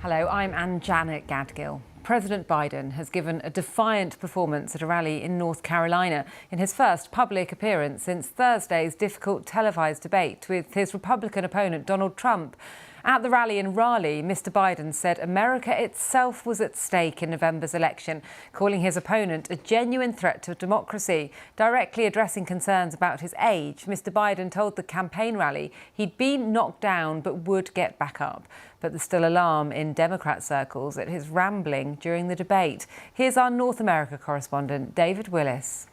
Hello, I'm Ann-Janet Gadgill. President Biden has given a defiant performance at a rally in North Carolina in his first public appearance since Thursday's difficult televised debate with his Republican opponent Donald Trump. At the rally in Raleigh, Mr. Biden said America itself was at stake in November's election, calling his opponent a genuine threat to democracy. Directly addressing concerns about his age, Mr. Biden told the campaign rally he'd been knocked down but would get back up. But there's still alarm in Democrat circles at his rambling during the debate. Here's our North America correspondent, David Willis.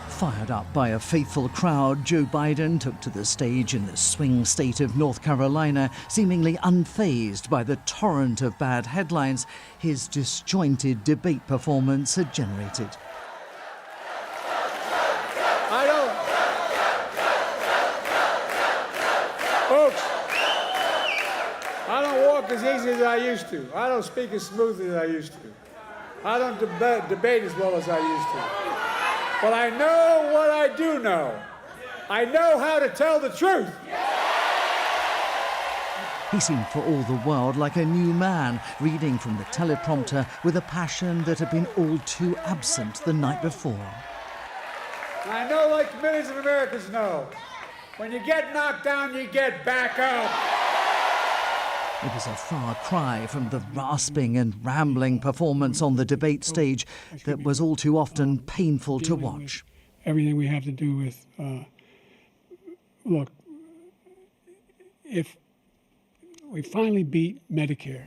Fired up by a faithful crowd, Joe Biden took to the stage in the swing state of North Carolina, seemingly unfazed by the torrent of bad headlines his disjointed debate performance had generated. Folks, I don't walk as easy as I used to. I don't speak as smoothly as I used to. I don't debate as well as I used to. But I know what I do know. I know how to tell the truth. He seemed for all the world like a new man, reading from the teleprompter with a passion that had been all too absent the night before. I know, like millions of Americans know, when you get knocked down, you get back up. It was a far cry from the rasping and rambling performance on the debate stage that was all too often painful to watch. Everything we have to do with, look, if we finally beat Medicare.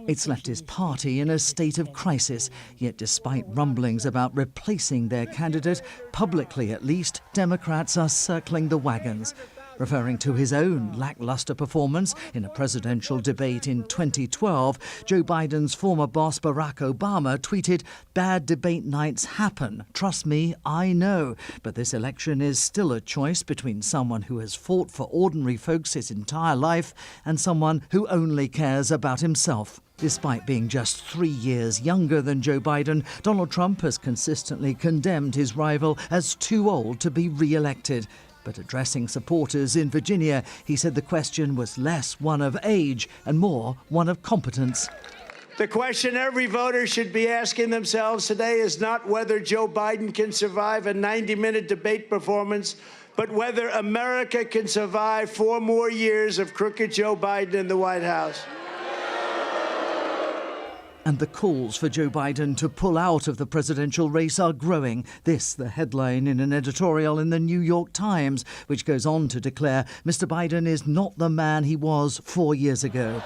It's left his party in a state of crisis, yet despite rumblings about replacing their candidate, publicly at least, Democrats are circling the wagons. Referring to his own lackluster performance in a presidential debate in 2012, Joe Biden's former boss Barack Obama tweeted, "Bad debate nights happen. Trust me, I know. But this election is still a choice between someone who has fought for ordinary folks his entire life and someone who only cares about himself." Despite being just 3 years younger than Joe Biden, Donald Trump has consistently condemned his rival as too old to be re-elected. But addressing supporters in Virginia, he said the question was less one of age and more one of competence. The question every voter should be asking themselves today is not whether Joe Biden can survive a 90-minute debate performance, but whether America can survive 4 more years of crooked Joe Biden in the White House. And the calls for Joe Biden to pull out of the presidential race are growing. This, the headline in an editorial in the New York Times, which goes on to declare Mr. Biden is not the man he was 4 years ago.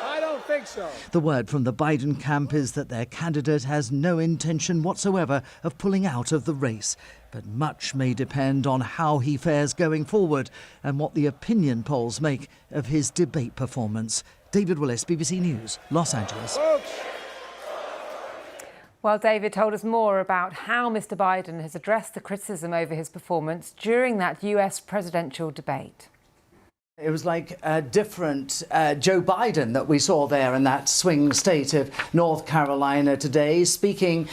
I don't think so. The word from the Biden camp is that their candidate has no intention whatsoever of pulling out of the race. But much may depend on how he fares going forward and what the opinion polls make of his debate performance. David Willis, BBC News, Los Angeles. Folks. Well, David told us more about how Mr. Biden has addressed the criticism over his performance during that US presidential debate. It was like a different Joe Biden that we saw there in that swing state of North Carolina today, speaking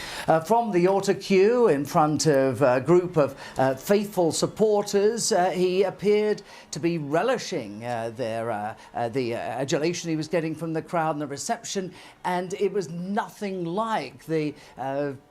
from the autocue in front of a group of faithful supporters. He appeared to be relishing the adulation he was getting from the crowd and the reception, and it was nothing like the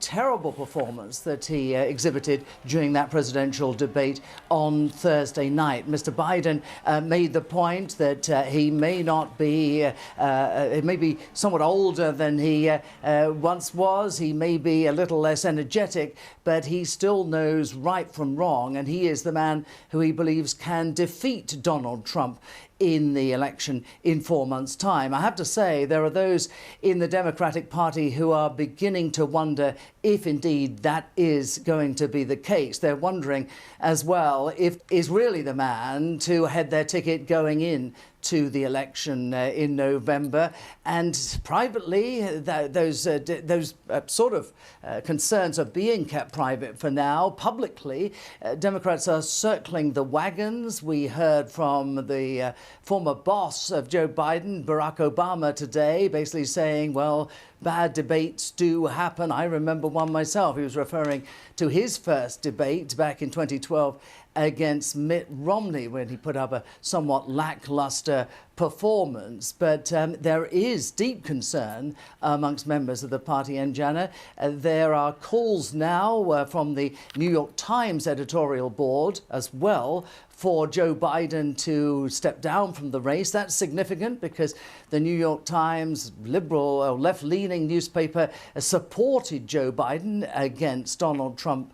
terrible performance that he exhibited during that presidential debate on Thursday night. Mr. Biden made the point that he may not be, he may be somewhat older than he once was. He may be a little less energetic, but he still knows right from wrong, and he is the man who he believes can defeat Donald Trump in the election in 4 months' time. I have to say, there are those in the Democratic Party who are beginning to wonder if indeed that is going to be the case. They're wondering as well if is really the man to head their ticket going in to the election in November. And privately, those sort of concerns are being kept private for now. Publicly, Democrats are circling the wagons. We heard from the former boss of Joe Biden, Barack Obama, today, basically saying, well, bad debates do happen. I remember one myself. He was referring to his first debate back in 2012 against Mitt Romney when he put up a somewhat lackluster performance. But there is deep concern amongst members of the party, and Jana, there are calls now from the New York Times editorial board as well for Joe Biden to step down from the race. That's significant because the New York Times, liberal or left-leaning newspaper, supported Joe Biden against Donald Trump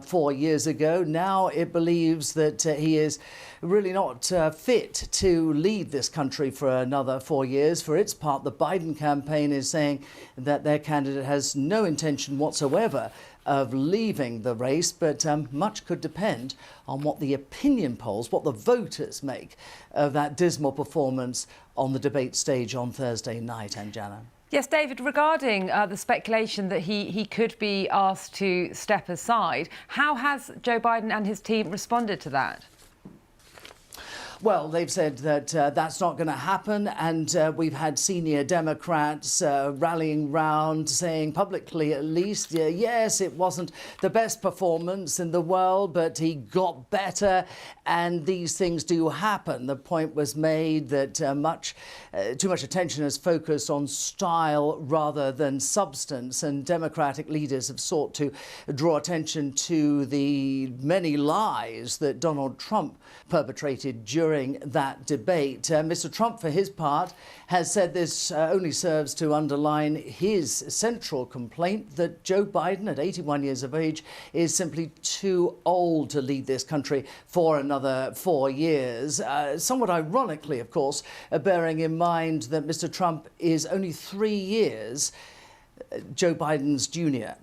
4 years ago. Now it believes that he is really not fit to lead this country for another 4 years. For its part, the Biden campaign is saying that their candidate has no intention whatsoever of leaving the race, but much could depend on what the opinion polls, what the voters make of that dismal performance on the debate stage on Thursday night, Anjana. Yes, David, regarding the speculation that he could be asked to step aside, how has Joe Biden and his team responded to that? Well, they've said that that's not going to happen, and we've had senior Democrats rallying round, saying publicly at least, yes, it wasn't the best performance in the world, but he got better, and these things do happen. The point was made that too much attention is focused on style rather than substance, and Democratic leaders have sought to draw attention to the many lies that Donald Trump perpetrated during that debate. Mr. Trump, for his part, has said this only serves to underline his central complaint that Joe Biden, at 81 years of age, is simply too old to lead this country for another 4 years. Somewhat ironically, of course, bearing in mind that Mr. Trump is only 3 years Joe Biden's junior.